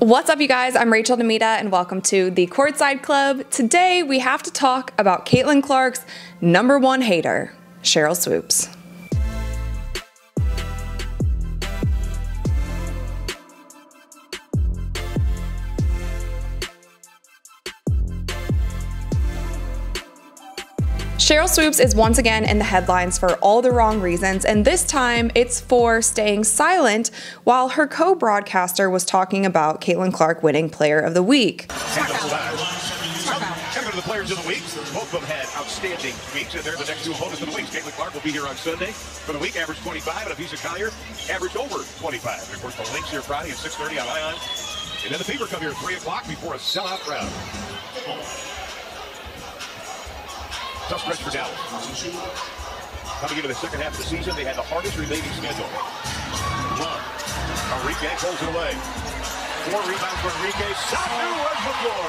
What's up, you guys? I'm Rachel DeMita, and welcome to the Courtside Club. Today, we have to talk about Caitlin Clark's #1 hater, Sheryl Swoopes. Sheryl Swoopes is once again in the headlines for all the wrong reasons, and this time it's for staying silent while her co-broadcaster was talking about Caitlin Clark winning Player of the Week. Coming to the Players of the Week, both of them had outstanding weeks, and they're the next two opponents of the week. Caitlin Clark will be here on Sunday for the week, averaged 25, and Avisa Collier averaged over 25. And of course, the Lynx here Friday at 6:30 on Ion, and then the Fever come here at 3 o'clock before a sellout crowd. Tough stretch for Dallas. Coming into the second half of the season, they had the hardest remaining schedule. Enrique pulls it away. 4 rebounds for Enrique. Satu was the floor.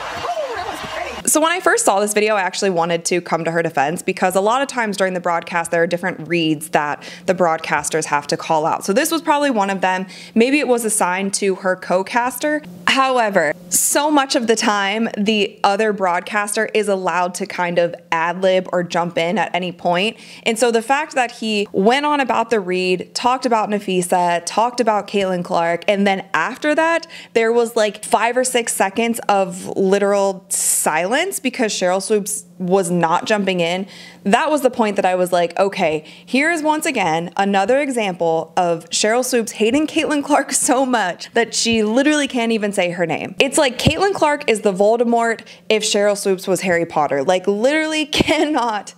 So when I first saw this video, I actually wanted to come to her defense because a lot of times during the broadcast, there are different reads that the broadcasters have to call out. So this was probably one of them. Maybe it was assigned to her co-caster. However, so much of the time, the other broadcaster is allowed to kind of ad-lib or jump in at any point. And so the fact that he went on about the read, talked about Nafisa, talked about Caitlin Clark, and then after that, there was like 5 or 6 seconds of literal silence because Sheryl Swoopes was not jumping in. That was the point that I was like, okay, here's once again another example of Sheryl Swoopes hating Caitlin Clark so much that she literally can't even say her name. It's like Caitlin Clark is the Voldemort if Sheryl Swoopes was Harry Potter. Like, literally cannot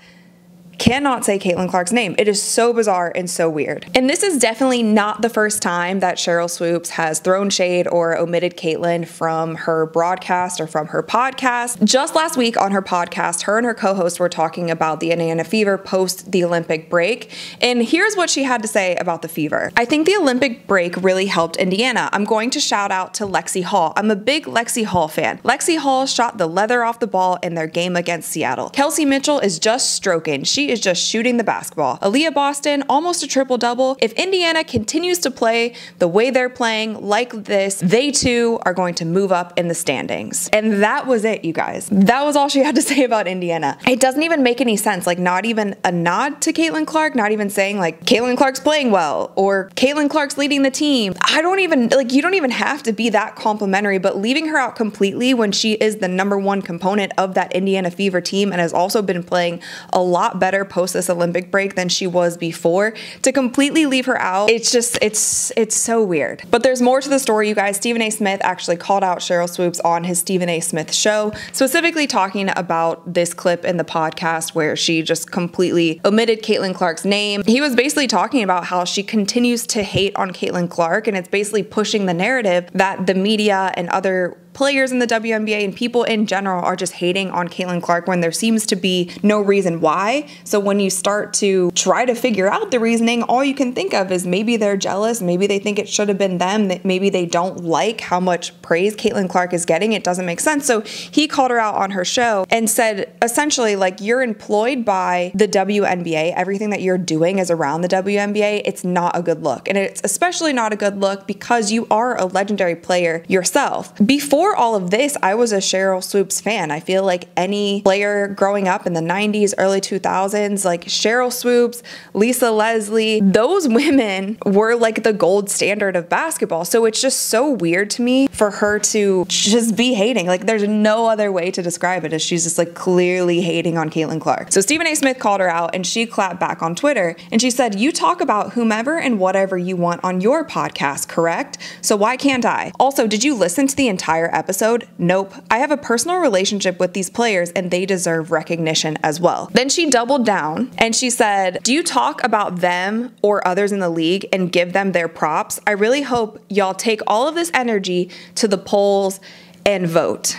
say Caitlin Clark's name. It is so bizarre and so weird. And this is definitely not the first time that Sheryl Swoopes has thrown shade or omitted Caitlin from her broadcast or from her podcast. Just last week on her podcast, her and her co-host were talking about the Indiana Fever post the Olympic break. And here's what she had to say about the Fever. I think the Olympic break really helped Indiana. I'm going to shout out to Lexi Hall. I'm a big Lexi Hall fan. Lexi Hall shot the leather off the ball in their game against Seattle. Kelsey Mitchell is just stroking. She is just shooting the basketball. Aaliyah Boston, almost a triple-double. If Indiana continues to play the way they're playing like this, they too are going to move up in the standings. And that was it, you guys. That was all she had to say about Indiana. It doesn't even make any sense. Like, not even a nod to Caitlin Clark, not even saying like, Caitlin Clark's playing well, or Caitlin Clark's leading the team. I don't even, like, you don't even have to be that complimentary, but leaving her out completely when she is the #1 component of that Indiana Fever team and has also been playing a lot better post this Olympic break than she was before, to completely leave her out, it's just, it's so weird. But there's more to the story, you guys. Stephen A. Smith actually called out Sheryl Swoopes on his Stephen A. Smith show, specifically talking about this clip in the podcast where she just completely omitted Caitlin Clark's name. He was basically talking about how she continues to hate on Caitlin Clark, and it's basically pushing the narrative that the media and other players in the WNBA and people in general are just hating on Caitlin Clark when there seems to be no reason why. So when you start to try to figure out the reasoning, all you can think of is maybe they're jealous, maybe they think it should have been them, that maybe they don't like how much praise Caitlin Clark is getting. It doesn't make sense. So he called her out on her show and said, essentially, like, you're employed by the WNBA. Everything that you're doing is around the WNBA. It's not a good look. And it's especially not a good look because you are a legendary player yourself. Before all of this, I was a Sheryl Swoopes fan. I feel like any player growing up in the 90s, early 2000s, like Sheryl Swoopes, Lisa Leslie, those women were like the gold standard of basketball. So it's just so weird to me for her to just be hating. Like, there's no other way to describe it as she's just like clearly hating on Caitlin Clark. So Stephen A. Smith called her out and she clapped back on Twitter and she said, "You talk about whomever and whatever you want on your podcast, correct? So why can't I? Also, did you listen to the entire episode? Nope. I have a personal relationship with these players and they deserve recognition as well." Then she doubled down and she said, "Do you talk about them or others in the league and give them their props? I really hope y'all take all of this energy to the polls and vote."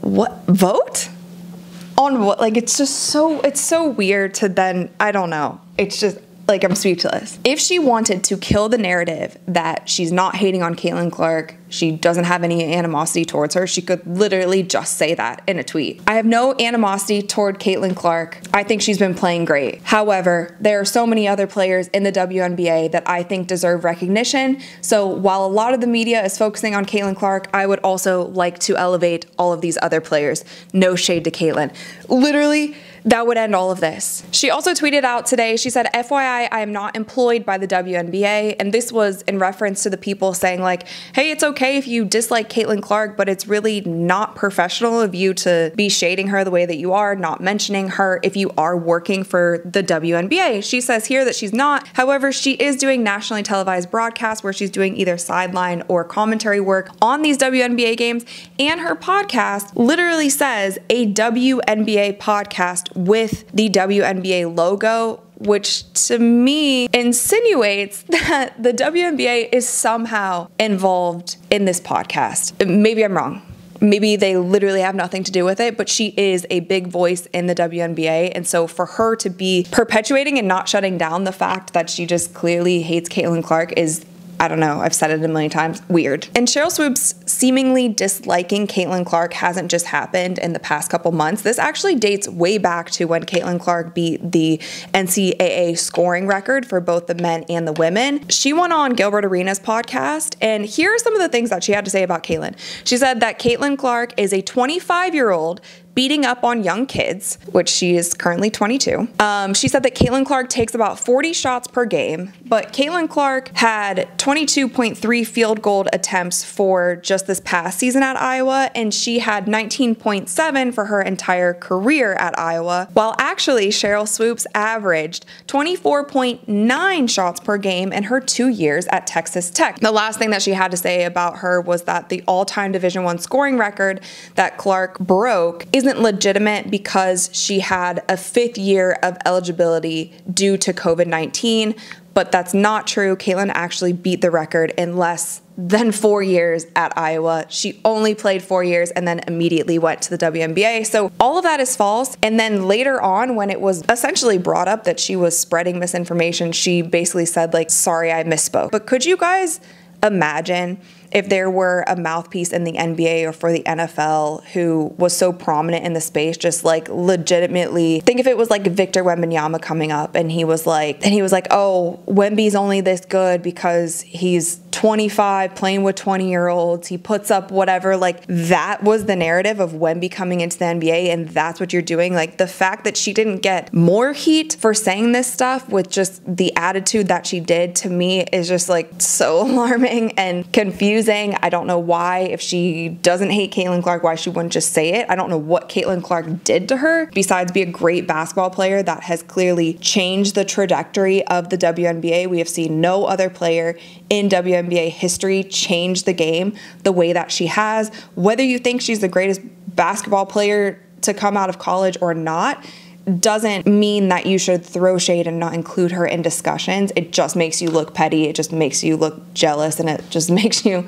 What? Vote? On what? Like, it's just so, it's so weird to then, I don't know. It's just, Like, I'm speechless. If she wanted to kill the narrative that she's not hating on Caitlin Clark, she doesn't have any animosity towards her, she could literally just say that in a tweet. I have no animosity toward Caitlin Clark. I think she's been playing great. However, there are so many other players in the WNBA that I think deserve recognition. So while a lot of the media is focusing on Caitlin Clark, I would also like to elevate all of these other players. No shade to Caitlin. Literally, that would end all of this. She also tweeted out today, she said, FYI, I am not employed by the WNBA. And this was in reference to the people saying like, hey, it's okay if you dislike Caitlin Clark, but it's really not professional of you to be shading her the way that you are, not mentioning her if you are working for the WNBA. She says here that she's not. However, she is doing nationally televised broadcasts where she's doing either sideline or commentary work on these WNBA games. And her podcast literally says a WNBA podcast with the WNBA logo, which to me insinuates that the WNBA is somehow involved in this podcast. Maybe I'm wrong. Maybe they literally have nothing to do with it, but she is a big voice in the WNBA. And so for her to be perpetuating and not shutting down the fact that she just clearly hates Caitlin Clark is, I don't know, I've said it a million times, weird. And Sheryl Swoopes seemingly disliking Caitlin Clark hasn't just happened in the past couple months. This actually dates way back to when Caitlin Clark beat the NCAA scoring record for both the men and the women. She went on Gilbert Arenas' podcast, and here are some of the things that she had to say about Caitlin. She said that Caitlin Clark is a 25-year-old beating up on young kids, which she is currently 22. She said that Caitlin Clark takes about 40 shots per game, but Caitlin Clark had 22.3 field goal attempts for just this past season at Iowa, and she had 19.7 for her entire career at Iowa, while actually Sheryl Swoopes averaged 24.9 shots per game in her 2 years at Texas Tech. The last thing that she had to say about her was that the all-time Division I scoring record that Clark broke isn't legitimate because she had a 5th year of eligibility due to COVID-19, but that's not true. Caitlin actually beat the record in less than 4 years at Iowa. She only played 4 years and then immediately went to the WNBA. So all of that is false. And then later on, when it was essentially brought up that she was spreading misinformation, she basically said like, sorry, I misspoke. But could you guys imagine if there were a mouthpiece in the NBA or for the NFL who was so prominent in the space, just like legitimately, think if it was like Victor Wembanyama coming up and he was like, oh, Wemby's only this good because he's 25 playing with 20-year-olds, he puts up whatever, like that was the narrative of Wemby coming into the NBA, and that's what you're doing. Like the fact that she didn't get more heat for saying this stuff with just the attitude that she did, to me is just like so alarming and confusing. I don't know why, if she doesn't hate Caitlin Clark, why she wouldn't just say it. I don't know what Caitlin Clark did to her besides be a great basketball player that has clearly changed the trajectory of the WNBA. We have seen no other player in WNBA history change the game the way that she has. Whether you think she's the greatest basketball player to come out of college or not, doesn't mean that you should throw shade and not include her in discussions. It just makes you look petty. It just makes you look jealous, and it just makes you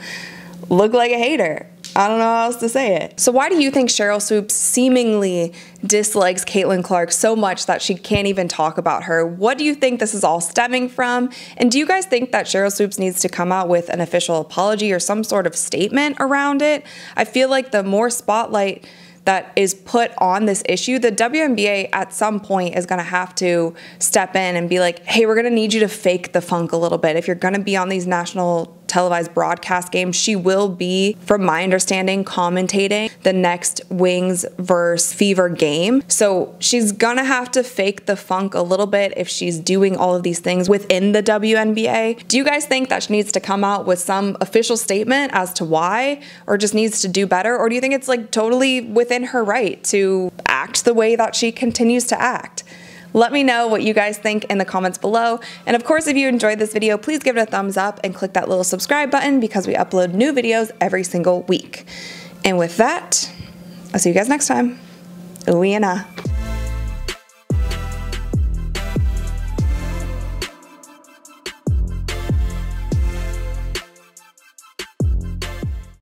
look like a hater. I don't know how else to say it. So why do you think Sheryl Swoopes seemingly dislikes Caitlin Clark so much that she can't even talk about her? What do you think this is all stemming from? And do you guys think that Sheryl Swoopes needs to come out with an official apology or some sort of statement around it? I feel like the more spotlight that is put on this issue, the WNBA at some point is going to have to step in and be like, hey, we're going to need you to fake the funk a little bit. If you're going to be on these national televised broadcast games, she will be, from my understanding, commentating the next Wings versus Fever game. So she's gonna have to fake the funk a little bit if she's doing all of these things within the WNBA. Do you guys think that she needs to come out with some official statement as to why, or just needs to do better? Or do you think it's like totally within her right to act the way that she continues to act? Let me know what you guys think in the comments below. And of course, if you enjoyed this video, please give it a thumbs up and click that little subscribe button because we upload new videos every single week. And with that, I'll see you guys next time. Ooh,